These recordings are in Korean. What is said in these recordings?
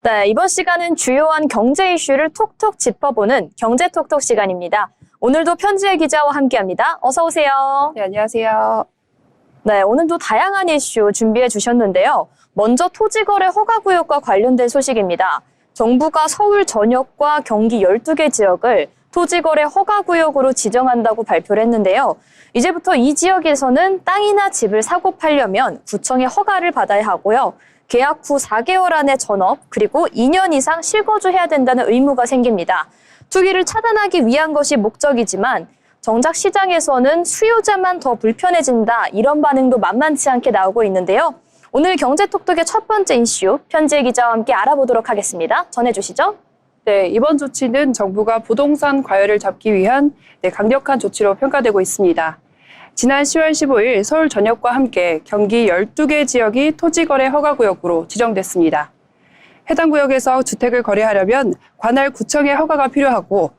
네, 이번 시간은 주요한 경제 이슈를 톡톡 짚어보는 경제톡톡 시간입니다. 오늘도 편지혜 기자와 함께합니다. 어서 오세요. 네, 안녕하세요. 네, 오늘도 다양한 이슈 준비해 주셨는데요. 먼저 토지거래 허가구역과 관련된 소식입니다. 정부가 서울 전역과 경기 12개 지역을 토지거래 허가구역으로 지정한다고 발표를 했는데요. 이제부터 이 지역에서는 땅이나 집을 사고 팔려면 구청의 허가를 받아야 하고요. 계약 후 4개월 안에 전업, 그리고 2년 이상 실거주해야 된다는 의무가 생깁니다. 투기를 차단하기 위한 것이 목적이지만 정작 시장에서는 수요자만 더 불편해진다, 이런 반응도 만만치 않게 나오고 있는데요. 오늘 경제톡톡의 첫 번째 이슈, 편지혜 기자와 함께 알아보도록 하겠습니다. 전해주시죠. 네, 이번 조치는 정부가 부동산 과열을 잡기 위한 강력한 조치로 평가되고 있습니다. 지난 10월 15일 서울 전역과 함께 경기 12개 지역이 토지거래 허가구역으로 지정됐습니다. 해당 구역에서 주택을 거래하려면 관할 구청의 허가가 필요하고,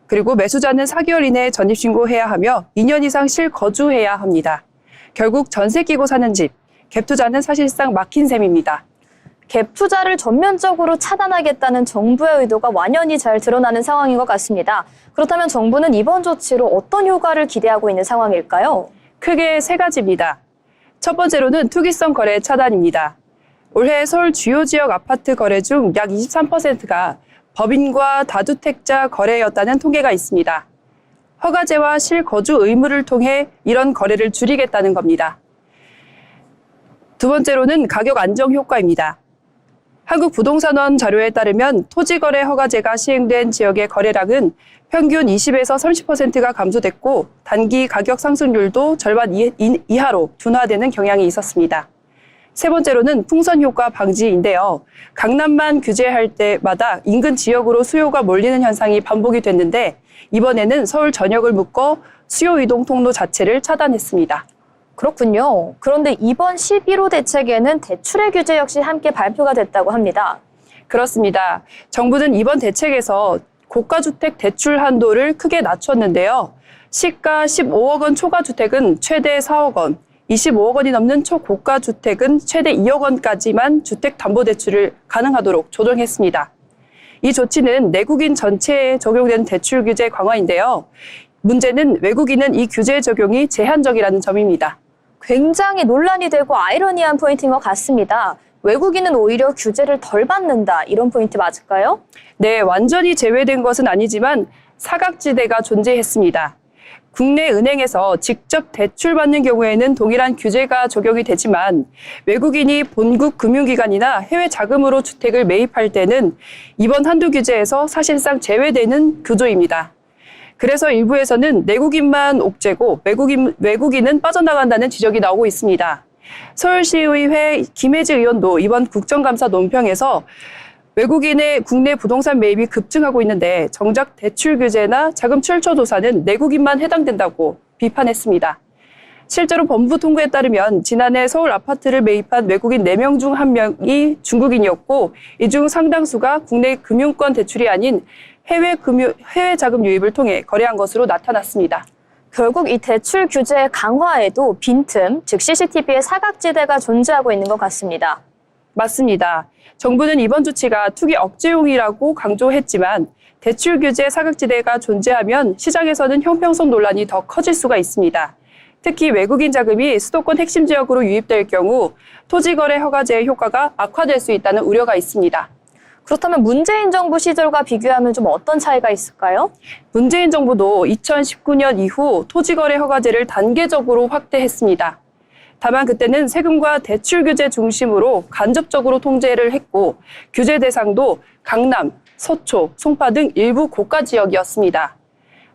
그리고 매수자는 4개월 이내에 전입신고해야 하며 2년 이상 실거주해야 합니다. 결국 전세 끼고 사는 집, 갭투자는 사실상 막힌 셈입니다. 갭 투자를 전면적으로 차단하겠다는 정부의 의도가 완연히 잘 드러나는 상황인 것 같습니다. 그렇다면 정부는 이번 조치로 어떤 효과를 기대하고 있는 상황일까요? 크게 세 가지입니다. 첫 번째로는 투기성 거래 차단입니다. 올해 서울 주요 지역 아파트 거래 중 약 23%가 법인과 다주택자 거래였다는 통계가 있습니다. 허가제와 실거주 의무를 통해 이런 거래를 줄이겠다는 겁니다. 두 번째로는 가격 안정 효과입니다. 한국부동산원 자료에 따르면 토지거래 허가제가 시행된 지역의 거래량은 평균 20에서 30%가 감소됐고, 단기 가격 상승률도 절반 이하로 둔화되는 경향이 있었습니다. 세 번째로는 풍선 효과 방지인데요. 강남만 규제할 때마다 인근 지역으로 수요가 몰리는 현상이 반복이 됐는데, 이번에는 서울 전역을 묶어 수요 이동 통로 자체를 차단했습니다. 그렇군요. 그런데 이번 11호 대책에는 대출의 규제 역시 함께 발표가 됐다고 합니다. 그렇습니다. 정부는 이번 대책에서 고가주택 대출 한도를 크게 낮췄는데요. 시가 15억 원 초과주택은 최대 4억 원, 25억 원이 넘는 초고가주택은 최대 2억 원까지만 주택담보대출을 가능하도록 조정했습니다. 이 조치는 내국인 전체에 적용된 대출 규제 강화인데요. 문제는 외국인은 이 규제 적용이 제한적이라는 점입니다. 굉장히 논란이 되고 아이러니한 포인트인 것 같습니다. 외국인은 오히려 규제를 덜 받는다, 이런 포인트 맞을까요? 네, 완전히 제외된 것은 아니지만 사각지대가 존재했습니다. 국내 은행에서 직접 대출받는 경우에는 동일한 규제가 적용이 되지만, 외국인이 본국 금융기관이나 해외 자금으로 주택을 매입할 때는 이번 한도 규제에서 사실상 제외되는 구조입니다. 그래서 일부에서는 내국인만 옥죄고 외국인은 빠져나간다는 지적이 나오고 있습니다. 서울시의회 김혜지 의원도 이번 국정감사 논평에서 외국인의 국내 부동산 매입이 급증하고 있는데 정작 대출 규제나 자금 출처 조사는 내국인만 해당된다고 비판했습니다. 실제로 법무부 통계에 따르면 지난해 서울 아파트를 매입한 외국인 4명 중 1명이 중국인이었고, 이 중 상당수가 국내 금융권 대출이 아닌 해외 자금 유입을 통해 거래한 것으로 나타났습니다. 결국 이 대출 규제 강화에도 빈틈, 즉 CCTV의 사각지대가 존재하고 있는 것 같습니다. 맞습니다. 정부는 이번 조치가 투기 억제용이라고 강조했지만, 대출 규제 사각지대가 존재하면 시장에서는 형평성 논란이 더 커질 수가 있습니다. 특히 외국인 자금이 수도권 핵심 지역으로 유입될 경우 토지거래 허가제의 효과가 악화될 수 있다는 우려가 있습니다. 그렇다면 문재인 정부 시절과 비교하면 좀 어떤 차이가 있을까요? 문재인 정부도 2019년 이후 토지거래 허가제를 단계적으로 확대했습니다. 다만 그때는 세금과 대출 규제 중심으로 간접적으로 통제를 했고, 규제 대상도 강남, 서초, 송파 등 일부 고가 지역이었습니다.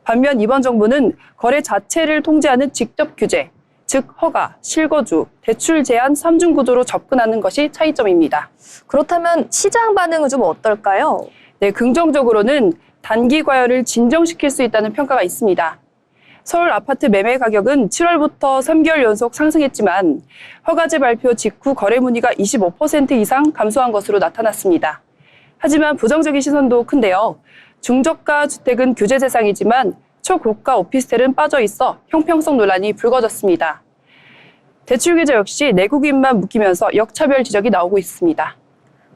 반면 이번 정부는 거래 자체를 통제하는 직접 규제, 즉 허가, 실거주, 대출 제한 3중 구조로 접근하는 것이 차이점입니다. 그렇다면 시장 반응은 좀 어떨까요? 네, 긍정적으로는 단기 과열을 진정시킬 수 있다는 평가가 있습니다. 서울 아파트 매매 가격은 7월부터 3개월 연속 상승했지만 허가제 발표 직후 거래 문의가 25% 이상 감소한 것으로 나타났습니다. 하지만 부정적인 시선도 큰데요. 중저가 주택은 규제 대상이지만 초고가 오피스텔은 빠져 있어 형평성 논란이 불거졌습니다. 대출 규제 역시 내국인만 묶이면서 역차별 지적이 나오고 있습니다.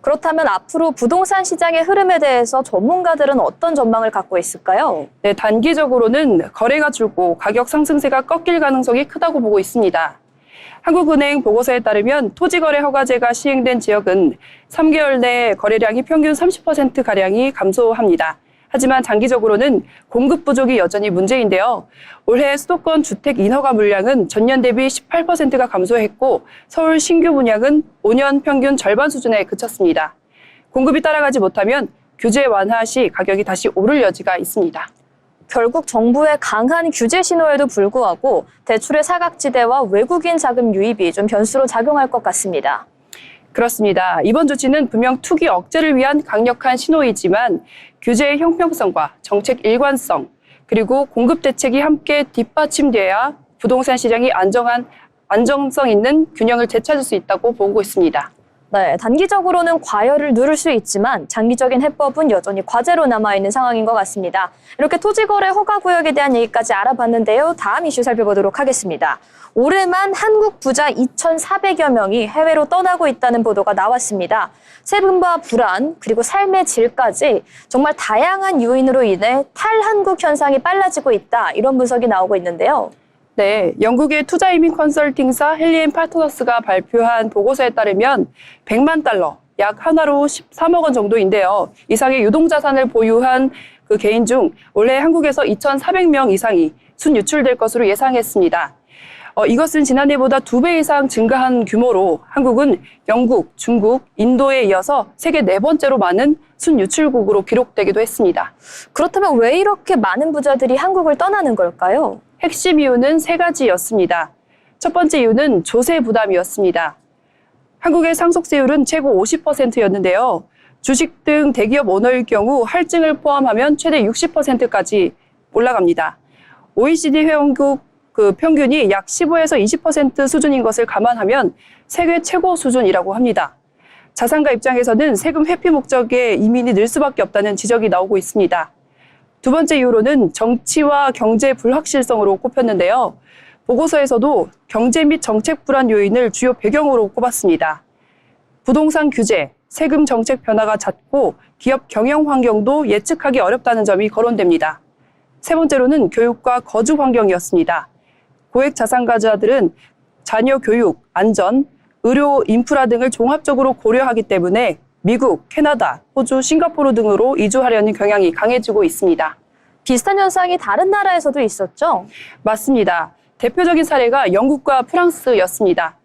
그렇다면 앞으로 부동산 시장의 흐름에 대해서 전문가들은 어떤 전망을 갖고 있을까요? 네, 단기적으로는 거래가 줄고 가격 상승세가 꺾일 가능성이 크다고 보고 있습니다. 한국은행 보고서에 따르면 토지거래 허가제가 시행된 지역은 3개월 내 거래량이 평균 30%가량이 감소합니다. 하지만 장기적으로는 공급 부족이 여전히 문제인데요. 올해 수도권 주택 인허가 물량은 전년 대비 18%가 감소했고 서울 신규 분양은 5년 평균 절반 수준에 그쳤습니다. 공급이 따라가지 못하면 규제 완화 시 가격이 다시 오를 여지가 있습니다. 결국 정부의 강한 규제 신호에도 불구하고 대출의 사각지대와 외국인 자금 유입이 좀 변수로 작용할 것 같습니다. 그렇습니다. 이번 조치는 분명 투기 억제를 위한 강력한 신호이지만 규제의 형평성과 정책 일관성, 그리고 공급 대책이 함께 뒷받침돼야 부동산 시장이 안정성 있는 균형을 되찾을 수 있다고 보고 있습니다. 네, 단기적으로는 과열을 누를 수 있지만 장기적인 해법은 여전히 과제로 남아있는 상황인 것 같습니다. 이렇게 토지거래 허가구역에 대한 얘기까지 알아봤는데요. 다음 이슈 살펴보도록 하겠습니다. 올해만 한국 부자 2,400여 명이 해외로 떠나고 있다는 보도가 나왔습니다. 세금과 불안, 그리고 삶의 질까지 정말 다양한 요인으로 인해 탈한국 현상이 빨라지고 있다. 이런 분석이 나오고 있는데요. 네, 영국의 투자이민 컨설팅사 헨리앤파트너스가 발표한 보고서에 따르면 100만 달러, 약 하나로 13억 원 정도인데요. 이상의 유동자산을 보유한 그 개인 중 올해 한국에서 2,400명 이상이 순유출될 것으로 예상했습니다. 이것은 지난해보다 2배 이상 증가한 규모로 한국은 영국, 중국, 인도에 이어서 세계 4번째로 많은 순유출국으로 기록되기도 했습니다. 그렇다면 왜 이렇게 많은 부자들이 한국을 떠나는 걸까요? 핵심 이유는 3가지였습니다. 첫 번째 이유는 조세 부담이었습니다. 한국의 상속세율은 최고 50%였는데요. 주식 등 대기업 오너일 경우 할증을 포함하면 최대 60%까지 올라갑니다. OECD 회원국 평균이 약 15에서 20% 수준인 것을 감안하면 세계 최고 수준이라고 합니다. 자산가 입장에서는 세금 회피 목적의 이민이 늘 수밖에 없다는 지적이 나오고 있습니다. 두 번째 이유로는 정치와 경제 불확실성으로 꼽혔는데요. 보고서에서도 경제 및 정책 불안 요인을 주요 배경으로 꼽았습니다. 부동산 규제, 세금 정책 변화가 잦고 기업 경영 환경도 예측하기 어렵다는 점이 거론됩니다. 세 번째로는 교육과 거주 환경이었습니다. 고액 자산가자들은 자녀 교육, 안전, 의료 인프라 등을 종합적으로 고려하기 때문에 미국, 캐나다, 호주, 싱가포르 등으로 이주하려는 경향이 강해지고 있습니다. 비슷한 현상이 다른 나라에서도 있었죠? 맞습니다. 대표적인 사례가 영국과 프랑스였습니다.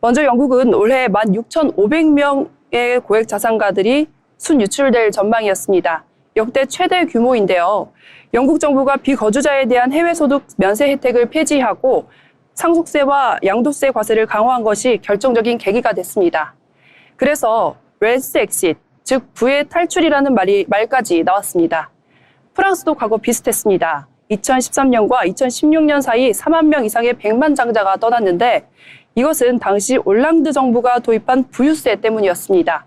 먼저 영국은 올해 16,500명의 고액 자산가들이 순유출될 전망이었습니다. 역대 최대 규모인데요. 영국 정부가 비거주자에 대한 해외 소득 면세 혜택을 폐지하고 상속세와 양도세 과세를 강화한 것이 결정적인 계기가 됐습니다. 그래서 웰스 엑싯, 즉 부의 탈출이라는 말까지 나왔습니다. 프랑스도 과거 비슷했습니다. 2013년과 2016년 사이 4만 명 이상의 100만 장자가 떠났는데 이것은 당시 올랑드 정부가 도입한 부유세 때문이었습니다.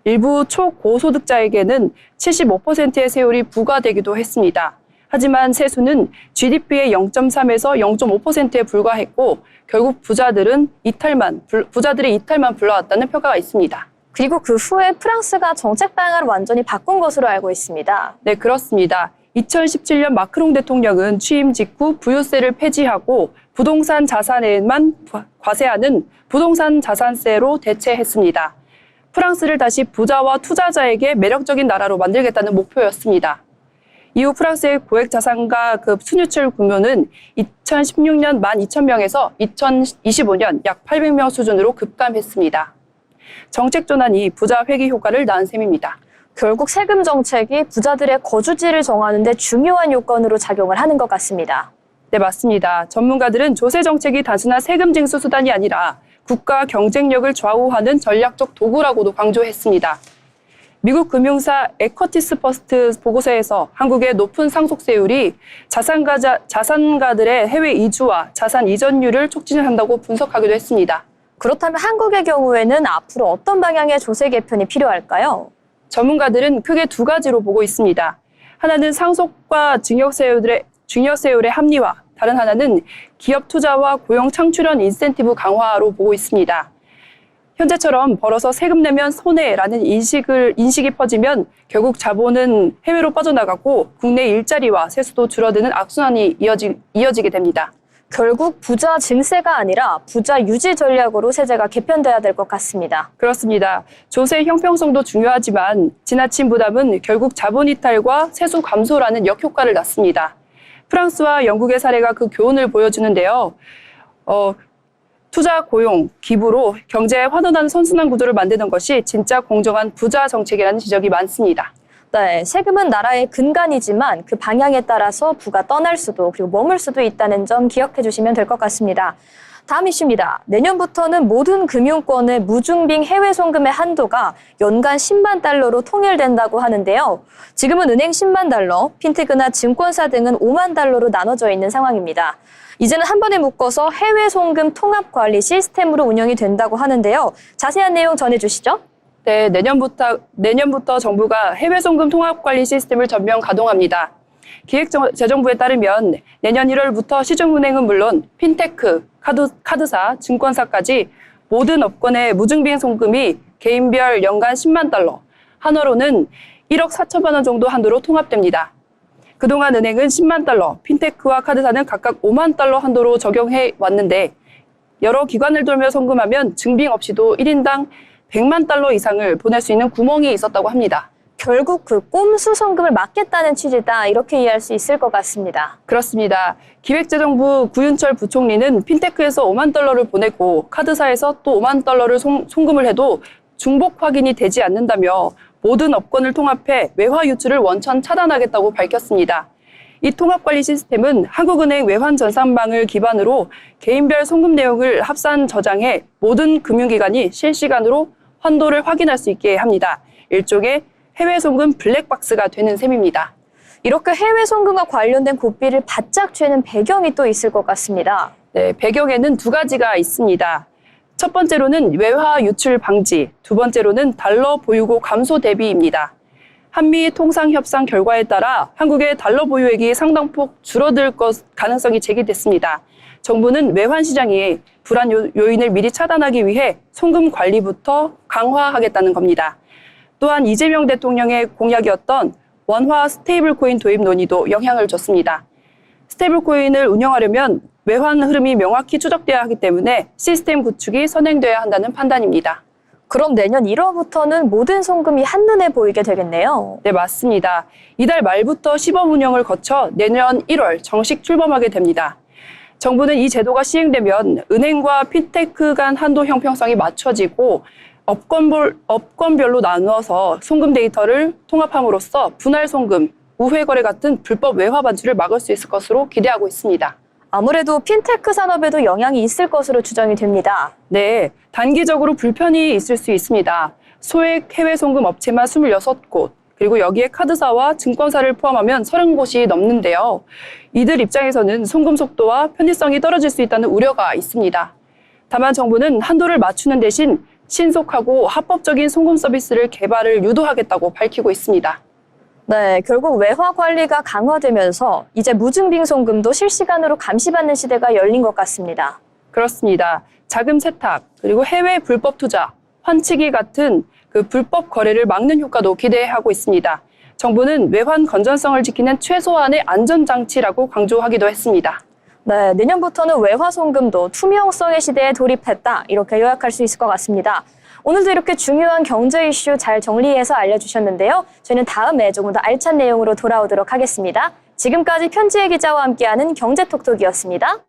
일부 초고소득자에게는 75%의 세율이 부과되기도 했습니다. 하지만 세수는 GDP의 0.3에서 0.5%에 불과했고 결국 부자들의 이탈만 불러왔다는 평가가 있습니다. 그리고 그 후에 프랑스가 정책 방향을 완전히 바꾼 것으로 알고 있습니다. 네, 그렇습니다. 2017년 마크롱 대통령은 취임 직후 부유세를 폐지하고 부동산 자산에만 과세하는 부동산 자산세로 대체했습니다. 프랑스를 다시 부자와 투자자에게 매력적인 나라로 만들겠다는 목표였습니다. 이후 프랑스의 고액 자산가 순유출 규모는 2016년 12,000명에서 2025년 약 800명 수준으로 급감했습니다. 정책 전환이 부자 회귀 효과를 낳은 셈입니다. 결국 세금 정책이 부자들의 거주지를 정하는 데 중요한 요건으로 작용을 하는 것 같습니다. 네, 맞습니다. 전문가들은 조세 정책이 단순한 세금 징수 수단이 아니라 국가 경쟁력을 좌우하는 전략적 도구라고도 강조했습니다. 미국 금융사 에쿼티스 퍼스트 보고서에서 한국의 높은 상속세율이 자산가들의 해외 이주와 자산 이전율을 촉진한다고 분석하기도 했습니다. 그렇다면 한국의 경우에는 앞으로 어떤 방향의 조세 개편이 필요할까요? 전문가들은 크게 2가지로 보고 있습니다. 하나는 상속과 증여세율의 합리화, 다른 하나는 기업 투자와 고용 창출형 인센티브 강화로 보고 있습니다. 현재처럼 벌어서 세금 내면 손해라는 인식이 퍼지면 결국 자본은 해외로 빠져나가고 국내 일자리와 세수도 줄어드는 악순환이 이어지게 됩니다. 결국 부자 증세가 아니라 부자 유지 전략으로 세제가 개편돼야 될 것 같습니다. 그렇습니다. 조세 형평성도 중요하지만 지나친 부담은 결국 자본 이탈과 세수 감소라는 역효과를 낳습니다. 프랑스와 영국의 사례가 그 교훈을 보여주는데요. 투자, 고용, 기부로 경제에 환원하는 선순환 구조를 만드는 것이 진짜 공정한 부자 정책이라는 지적이 많습니다. 네, 세금은 나라의 근간이지만 그 방향에 따라서 부가 떠날 수도 그리고 머물 수도 있다는 점 기억해 주시면 될 것 같습니다. 다음 이슈입니다. 내년부터는 모든 금융권의 무증빙 해외 송금의 한도가 연간 10만 달러로 통일된다고 하는데요. 지금은 은행 10만 달러, 핀테크나 증권사 등은 5만 달러로 나눠져 있는 상황입니다. 이제는 한 번에 묶어서 해외 송금 통합 관리 시스템으로 운영이 된다고 하는데요. 자세한 내용 전해주시죠. 네, 내년부터 정부가 해외 송금 통합 관리 시스템을 전면 가동합니다. 기획재정부에 따르면 내년 1월부터 시중은행은 물론 핀테크, 카드사, 증권사까지 모든 업권의 무증빙 송금이 개인별 연간 10만 달러, 한화로는 1억 4천만 원 정도 한도로 통합됩니다. 그동안 은행은 10만 달러, 핀테크와 카드사는 각각 5만 달러 한도로 적용해 왔는데 여러 기관을 돌며 송금하면 증빙 없이도 1인당 100만 달러 이상을 보낼 수 있는 구멍이 있었다고 합니다. 결국 그 꼼수 송금을 막겠다는 취지다 이렇게 이해할 수 있을 것 같습니다. 그렇습니다. 기획재정부 구윤철 부총리는 핀테크에서 5만 달러를 보내고 카드사에서 또 5만 달러를 송금을 해도 중복 확인이 되지 않는다며 모든 업권을 통합해 외화 유출을 원천 차단하겠다고 밝혔습니다. 이 통합관리 시스템은 한국은행 외환전산망을 기반으로 개인별 송금 내역을 합산 저장해 모든 금융기관이 실시간으로 환도를 확인할 수 있게 합니다. 일종의 해외 송금 블랙박스가 되는 셈입니다. 이렇게 해외 송금과 관련된 고삐를 바짝 쬐는 배경이 또 있을 것 같습니다. 네, 배경에는 두 가지가 있습니다. 첫 번째로는 외화 유출 방지, 두 번째로는 달러 보유고 감소 대비입니다. 한미 통상협상 결과에 따라 한국의 달러 보유액이 상당폭 줄어들 가능성이 제기됐습니다. 정부는 외환 시장의 불안 요인을 미리 차단하기 위해 송금 관리부터 강화하겠다는 겁니다. 또한 이재명 대통령의 공약이었던 원화 스테이블 코인 도입 논의도 영향을 줬습니다. 스테이블 코인을 운영하려면 외환 흐름이 명확히 추적돼야 하기 때문에 시스템 구축이 선행돼야 한다는 판단입니다. 그럼 내년 1월부터는 모든 송금이 한눈에 보이게 되겠네요. 네, 맞습니다. 이달 말부터 시범 운영을 거쳐 내년 1월 정식 출범하게 됩니다. 정부는 이 제도가 시행되면 은행과 핀테크 간 한도 형평성이 맞춰지고 업권별로 나누어서 송금 데이터를 통합함으로써 분할 송금, 우회 거래 같은 불법 외화 반출을 막을 수 있을 것으로 기대하고 있습니다. 아무래도 핀테크 산업에도 영향이 있을 것으로 추정이 됩니다. 네, 단기적으로 불편이 있을 수 있습니다. 소액 해외 송금 업체만 26곳, 그리고 여기에 카드사와 증권사를 포함하면 30곳이 넘는데요. 이들 입장에서는 송금 속도와 편의성이 떨어질 수 있다는 우려가 있습니다. 다만 정부는 한도를 맞추는 대신 신속하고 합법적인 송금 서비스를 개발을 유도하겠다고 밝히고 있습니다. 네, 결국 외화 관리가 강화되면서 이제 무증빙 송금도 실시간으로 감시받는 시대가 열린 것 같습니다. 그렇습니다. 자금 세탁, 그리고 해외 불법 투자, 환치기 같은 그 불법 거래를 막는 효과도 기대하고 있습니다. 정부는 외환 건전성을 지키는 최소한의 안전장치라고 강조하기도 했습니다. 네, 내년부터는 외화 송금도 투명성의 시대에 돌입했다 이렇게 요약할 수 있을 것 같습니다. 오늘도 이렇게 중요한 경제 이슈 잘 정리해서 알려주셨는데요. 저희는 다음에 조금 더 알찬 내용으로 돌아오도록 하겠습니다. 지금까지 편지혜 기자와 함께하는 경제톡톡이었습니다.